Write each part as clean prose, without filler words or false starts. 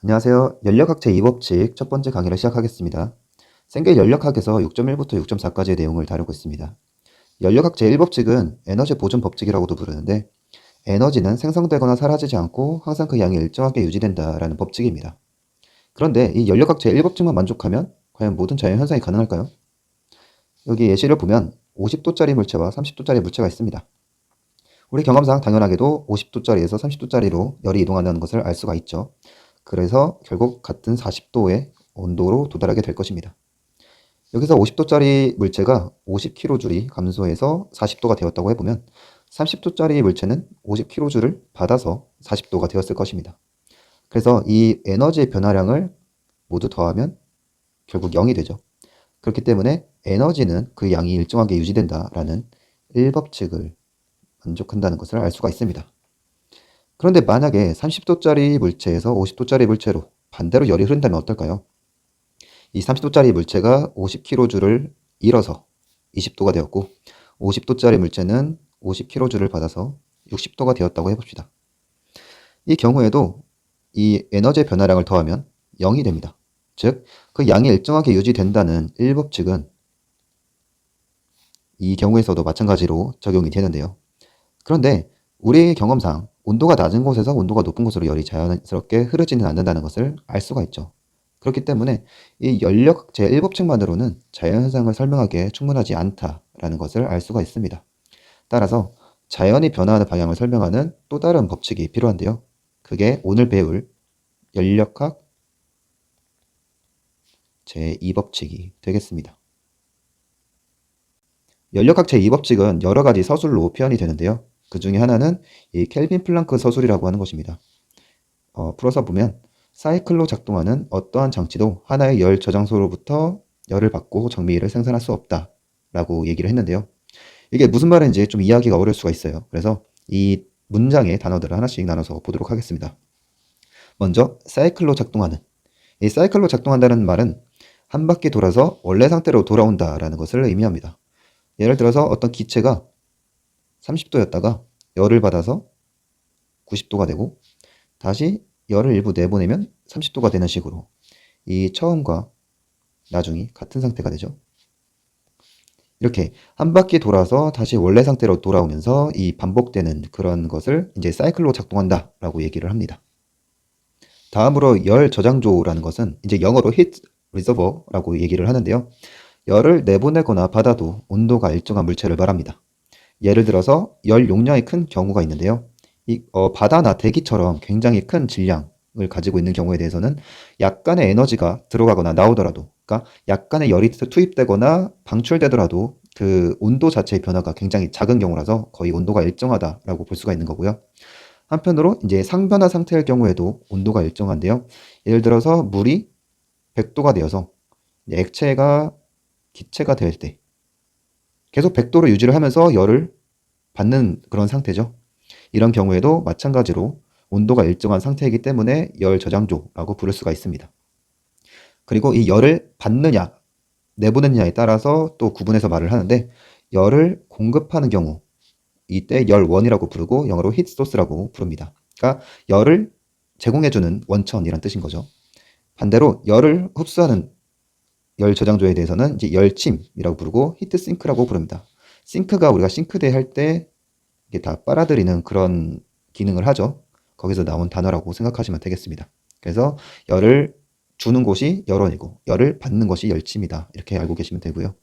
안녕하세요. 연력학 제2법칙 첫 번째 강의를 시작하겠습니다. 생계 연력학에서 6.1부터 6.4까지의 내용을 다루고 있습니다. 연력학 제1법칙은 에너지 보존 법칙이라고도 부르는데 에너지는 생성되거나 사라지지 않고 항상 그 양이 일정하게 유지된다라는 법칙입니다. 그런데 이 연력학 제1법칙만 만족하면 과연 모든 자연현상이 가능할까요? 여기 예시를 보면 50도짜리 물체와 30도짜리 물체가 있습니다. 우리 경험상 당연하게도 50도짜리에서 30도짜리로 열이 이동한다는 것을 알 수가 있죠. 그래서 결국 같은 40도의 온도로 도달하게 될 것입니다. 여기서 50도짜리 물체가 50kJ이 감소해서 40도가 되었다고 해보면 30도짜리 물체는 50kJ를 받아서 40도가 되었을 것입니다. 그래서 이 에너지의 변화량을 모두 더하면 결국 0이 되죠. 그렇기 때문에 에너지는 그 양이 일정하게 유지된다라는 1법칙을 만족한다는 것을 알 수가 있습니다. 그런데 만약에 30도짜리 물체에서 50도짜리 물체로 반대로 열이 흐른다면 어떨까요? 이 30도짜리 물체가 50kJ를 잃어서 20도가 되었고 50도짜리 물체는 50kJ를 받아서 60도가 되었다고 해봅시다. 이 경우에도 이 에너지의 변화량을 더하면 0이 됩니다. 즉, 그 양이 일정하게 유지된다는 1법칙은 이 경우에서도 마찬가지로 적용이 되는데요. 그런데 우리의 경험상 온도가 낮은 곳에서 온도가 높은 곳으로 열이 자연스럽게 흐르지는 않는다는 것을 알 수가 있죠. 그렇기 때문에 이 연력 제1법칙만으로는 자연현상을 설명하기에 충분하지 않다라는 것을 알 수가 있습니다. 따라서 자연이 변화하는 방향을 설명하는 또 다른 법칙이 필요한데요. 그게 오늘 배울 연력학 제2법칙이 되겠습니다. 연력학 제2법칙은 여러 가지 서술로 표현이 되는데요. 그 중에 하나는 이 켈빈 플랑크 서술이라고 하는 것입니다. 풀어서 보면 사이클로 작동하는 어떠한 장치도 하나의 열 저장소로부터 열을 받고 정미를 생산할 수 없다 라고 얘기를 했는데요. 이게 무슨 말인지 좀 이해하기가 어려울 수가 있어요. 그래서 이 문장의 단어들을 하나씩 나눠서 보도록 하겠습니다. 먼저 사이클로 작동하는, 이 사이클로 작동한다는 말은 한 바퀴 돌아서 원래 상태로 돌아온다라는 것을 의미합니다. 예를 들어서 어떤 기체가 30도였다가 열을 받아서 90도가 되고 다시 열을 일부 내보내면 30도가 되는 식으로 이 처음과 나중이 같은 상태가 되죠. 이렇게 한 바퀴 돌아서 다시 원래 상태로 돌아오면서 이 반복되는 그런 것을 이제 사이클로 작동한다 라고 얘기를 합니다. 다음으로 열 저장조라는 것은 이제 영어로 heat reservoir라고 얘기를 하는데요. 열을 내보내거나 받아도 온도가 일정한 물체를 말합니다. 예를 들어서 열 용량이 큰 경우가 있는데요. 바다나 대기처럼 굉장히 큰 질량을 가지고 있는 경우에 대해서는 약간의 에너지가 들어가거나 나오더라도, 그러니까 약간의 열이 투입되거나 방출되더라도 그 온도 자체의 변화가 굉장히 작은 경우라서 거의 온도가 일정하다라고 볼 수가 있는 거고요. 한편으로 이제 상변화 상태일 경우에도 온도가 일정한데요. 예를 들어서 물이 100도가 되어서 액체가 기체가 될 때 계속 100도로 유지를 하면서 열을 받는 그런 상태죠. 이런 경우에도 마찬가지로 온도가 일정한 상태이기 때문에 열 저장조라고 부를 수가 있습니다. 그리고 이 열을 받느냐, 내보내느냐에 따라서 또 구분해서 말을 하는데 열을 공급하는 경우 이때 열원이라고 부르고 영어로 heat source라고 부릅니다. 그러니까 열을 제공해주는 원천이란 뜻인 거죠. 반대로 열을 흡수하는 열 저장조에 대해서는 이제 열침이라고 부르고 히트 싱크라고 부릅니다. 싱크가 우리가 싱크대 할 때 이게 다 빨아들이는 그런 기능을 하죠. 거기서 나온 단어라고 생각하시면 되겠습니다. 그래서 열을 주는 곳이 열원이고 열을 받는 것이 열침이다. 이렇게 알고 계시면 되고요.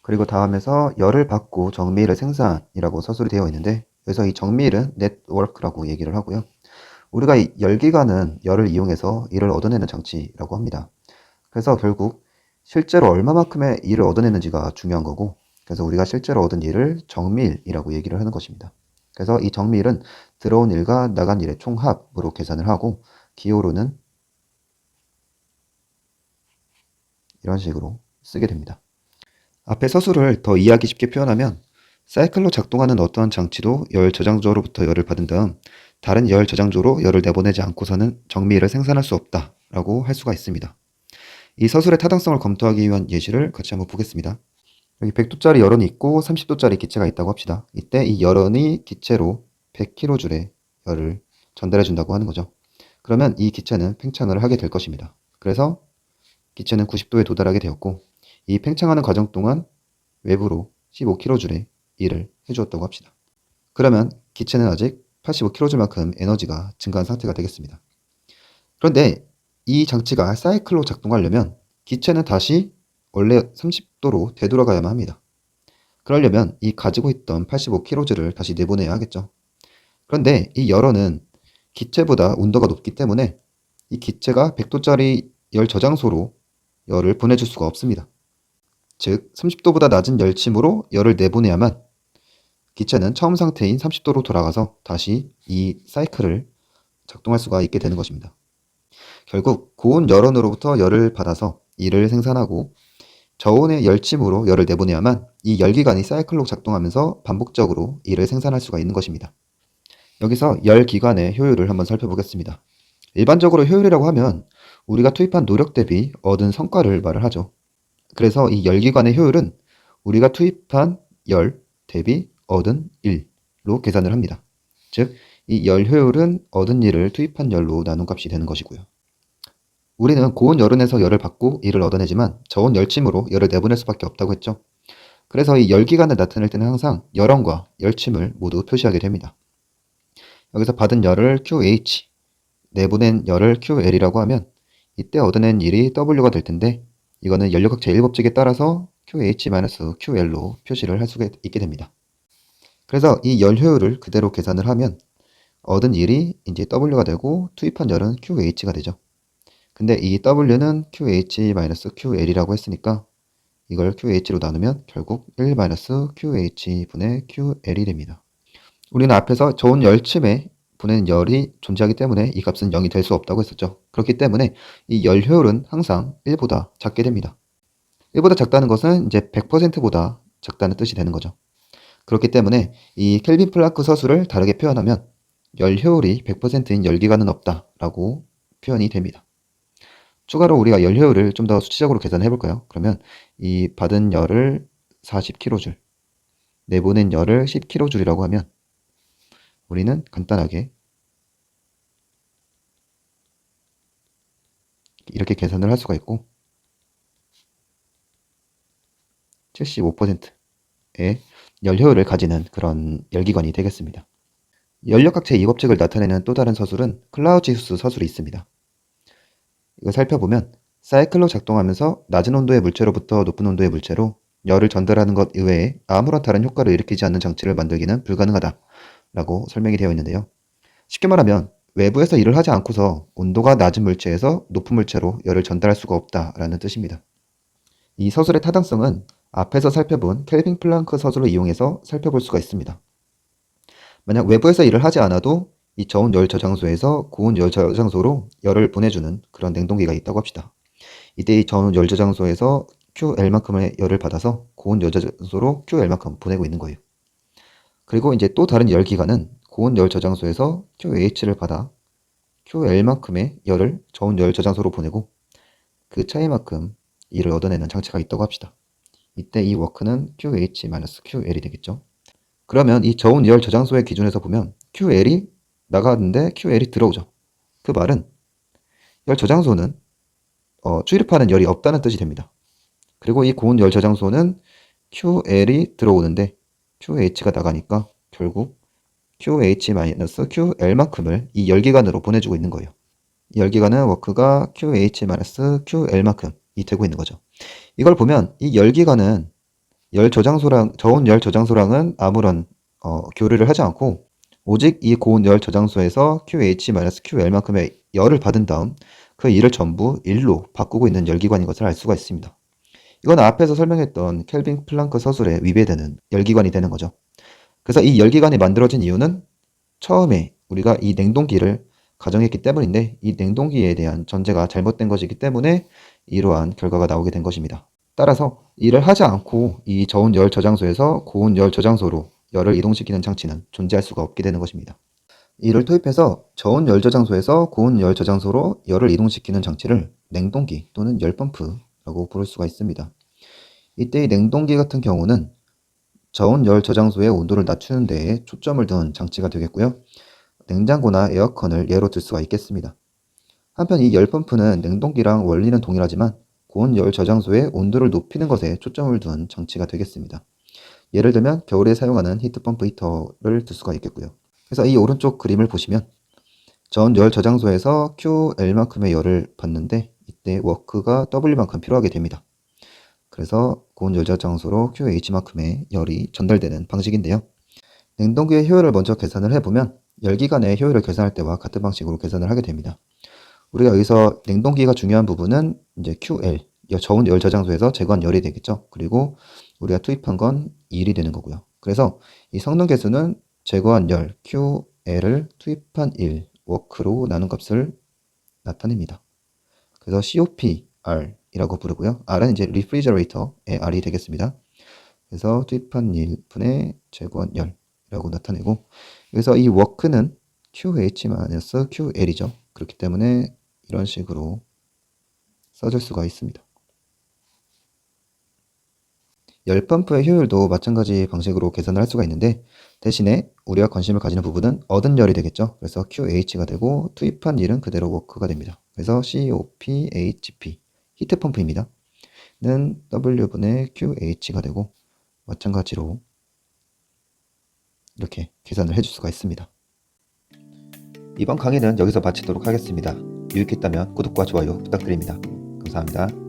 그리고 다음에서 열을 받고 정밀을 생산이라고 서술이 되어 있는데 그래서 이 정밀은 네트워크라고 얘기를 하고요. 우리가 이 열기관은 열을 이용해서 일을 얻어내는 장치라고 합니다. 그래서 결국 실제로 얼마만큼의 일을 얻어내는지가 중요한 거고 그래서 우리가 실제로 얻은 일을 정밀이라고 얘기를 하는 것입니다. 그래서 이 정밀은 들어온 일과 나간 일의 총합으로 계산을 하고 기호로는 이런 식으로 쓰게 됩니다. 앞에 서술을 더 이해하기 쉽게 표현하면 사이클로 작동하는 어떠한 장치도 열 저장조로부터 열을 받은 다음 다른 열 저장조로 열을 내보내지 않고서는 정밀을 생산할 수 없다라고 할 수가 있습니다. 이 서술의 타당성을 검토하기 위한 예시를 같이 한번 보겠습니다. 여기 100도짜리 열원이 있고 30도짜리 기체가 있다고 합시다. 이때 이 열원이 기체로 100kJ의 열을 전달해 준다고 하는 거죠. 그러면 이 기체는 팽창을 하게 될 것입니다. 그래서 기체는 90도에 도달하게 되었고, 이 팽창하는 과정 동안 외부로 15kJ의 일을 해주었다고 합시다. 그러면 기체는 아직 85kJ만큼 에너지가 증가한 상태가 되겠습니다. 그런데 이 장치가 사이클로 작동하려면 기체는 다시 원래 30도로 되돌아가야만 합니다. 그러려면 이 가지고 있던 85kJ를 다시 내보내야 하겠죠. 그런데 이 열원은 기체보다 온도가 높기 때문에 이 기체가 100도짜리 열 저장소로 열을 보내줄 수가 없습니다. 즉 30도보다 낮은 열침으로 열을 내보내야만 기체는 처음 상태인 30도로 돌아가서 다시 이 사이클을 작동할 수가 있게 되는 것입니다. 결국 고온 열원으로부터 열을 받아서 이를 생산하고 저온의 열침으로 열을 내보내야만 이 열기관이 사이클로 작동하면서 반복적으로 이를 생산할 수가 있는 것입니다. 여기서 열기관의 효율을 한번 살펴보겠습니다. 일반적으로 효율이라고 하면 우리가 투입한 노력 대비 얻은 성과를 말을 하죠. 그래서 이 열기관의 효율은 우리가 투입한 열 대비 얻은 일로 계산을 합니다. 즉, 이 열 효율은 얻은 일을 투입한 열로 나눈 값이 되는 것이고요. 우리는 고온 열원에서 열을 받고 이를 얻어내지만 저온 열침으로 열을 내보낼 수밖에 없다고 했죠. 그래서 이 열기관을 나타낼 때는 항상 열원과 열침을 모두 표시하게 됩니다. 여기서 받은 열을 QH, 내보낸 열을 QL이라고 하면 이때 얻어낸 일이 W가 될 텐데 이거는 연료각 제1법칙에 따라서 QH-QL로 표시를 할 수가 있게 됩니다. 그래서 이 열 효율을 그대로 계산을 하면 얻은 일이 이제 W가 되고 투입한 열은 QH가 되죠. 근데 이 W는 QH-QL이라고 했으니까 이걸 QH로 나누면 결국 1-QH 분의 QL이 됩니다. 우리는 앞에서 저온 열침에 보내는 열이 존재하기 때문에 이 값은 0이 될 수 없다고 했었죠. 그렇기 때문에 이 열 효율은 항상 1보다 작게 됩니다. 1보다 작다는 것은 이제 100%보다 작다는 뜻이 되는 거죠. 그렇기 때문에 이 켈빈 플랑크 서술을 다르게 표현하면 열 효율이 100%인 열기관은 없다라고 표현이 됩니다. 추가로 우리가 열 효율을 좀 더 수치적으로 계산해 볼까요? 그러면 이 받은 열을 40kJ, 내보낸 열을 10kJ이라고 하면 우리는 간단하게 이렇게 계산을 할 수가 있고 75%의 열 효율을 가지는 그런 열기관이 되겠습니다. 연력학 제2법칙을 나타내는 또 다른 서술은 클라우지우스 서술이 있습니다. 이거 살펴보면 사이클로 작동하면서 낮은 온도의 물체로부터 높은 온도의 물체로 열을 전달하는 것 이외에 아무런 다른 효과를 일으키지 않는 장치를 만들기는 불가능하다 라고 설명이 되어 있는데요. 쉽게 말하면 외부에서 일을 하지 않고서 온도가 낮은 물체에서 높은 물체로 열을 전달할 수가 없다라는 뜻입니다. 이 서술의 타당성은 앞에서 살펴본 켈빈 플랑크 서술을 이용해서 살펴볼 수가 있습니다. 만약 외부에서 일을 하지 않아도 이 저온 열 저장소에서 고온 열 저장소로 열을 보내주는 그런 냉동기가 있다고 합시다. 이때 이 저온 열 저장소에서 QL만큼의 열을 받아서 고온 열 저장소로 QL만큼 보내고 있는 거예요. 그리고 이제 또 다른 열기관은 고온 열 저장소에서 QH를 받아 QL만큼의 열을 저온 열 저장소로 보내고 그 차이만큼 일을 얻어내는 장치가 있다고 합시다. 이때 이 워크는 QH-QL이 되겠죠. 그러면 이 저온 열 저장소의 기준에서 보면 QL이 나가는데 QL이 들어오죠. 그 말은 열 저장소는 출입하는 열이 없다는 뜻이 됩니다. 그리고 이 고온 열 저장소는 QL이 들어오는데 QH가 나가니까 결국 QH-QL만큼을 이 열기관으로 보내주고 있는 거예요. 이 열기관은 워크가 QH-QL만큼이 되고 있는 거죠. 이걸 보면 이 열기관은 저온 열 저장소랑은 아무런 교류를 하지 않고 오직 이 고온 열 저장소에서 QH-QL만큼의 열을 받은 다음 그 일을 전부 일로 바꾸고 있는 열기관인 것을 알 수가 있습니다. 이건 앞에서 설명했던 켈빈 플랑크 서술에 위배되는 열기관이 되는 거죠. 그래서 이 열기관이 만들어진 이유는 처음에 우리가 이 냉동기를 가정했기 때문인데 이 냉동기에 대한 전제가 잘못된 것이기 때문에 이러한 결과가 나오게 된 것입니다. 따라서 일을 하지 않고 이 저온 열 저장소에서 고온 열 저장소로 열을 이동시키는 장치는 존재할 수가 없게 되는 것입니다. 이를 토입해서 저온 열 저장소에서 고온 열 저장소로 열을 이동시키는 장치를 냉동기 또는 열펌프라고 부를 수가 있습니다. 이때 이 냉동기 같은 경우는 저온 열 저장소의 온도를 낮추는 데에 초점을 둔 장치가 되겠고요. 냉장고나 에어컨을 예로 들 수가 있겠습니다. 한편 이 열 펌프는 냉동기랑 원리는 동일하지만 고온 열 저장소의 온도를 높이는 것에 초점을 둔 장치가 되겠습니다. 예를 들면 겨울에 사용하는 히트펌프 히터를 들 수가 있겠고요. 그래서 이 오른쪽 그림을 보시면 전 열 저장소에서 QL만큼의 열을 받는데 이때 워크가 W만큼 필요하게 됩니다. 그래서 고온 열 저장소로 QH만큼의 열이 전달되는 방식인데요. 냉동기의 효율을 먼저 계산을 해보면 열기간의 효율을 계산할 때와 같은 방식으로 계산을 하게 됩니다. 우리가 여기서 냉동기가 중요한 부분은 이제 QL, 저온 열 저장소에서 제거한 열이 되겠죠. 그리고 우리가 투입한 건 1이 되는 거고요. 그래서 이 성능 계수는 제거한 열 QL을 투입한 1 워크로 나눈 값을 나타냅니다. 그래서 COPR이라고 부르고요. R은 이제 리프리저레이터의 R이 되겠습니다. 그래서 투입한 1분의 제거한 열이라고 나타내고, 그래서 이 워크는 QH-QL이죠. 그렇기 때문에 이런 식으로 써줄 수가 있습니다. 열펌프의 효율도 마찬가지 방식으로 계산을 할 수가 있는데 대신에 우리가 관심을 가지는 부분은 얻은 열이 되겠죠. 그래서 QH가 되고 투입한 일은 그대로 워크가 됩니다. 그래서 COPHP 히트펌프입니다. 는 W분의 QH가 되고 마찬가지로 이렇게 계산을 해줄 수가 있습니다. 이번 강의는 여기서 마치도록 하겠습니다. 유익했다면 구독과 좋아요 부탁드립니다. 감사합니다.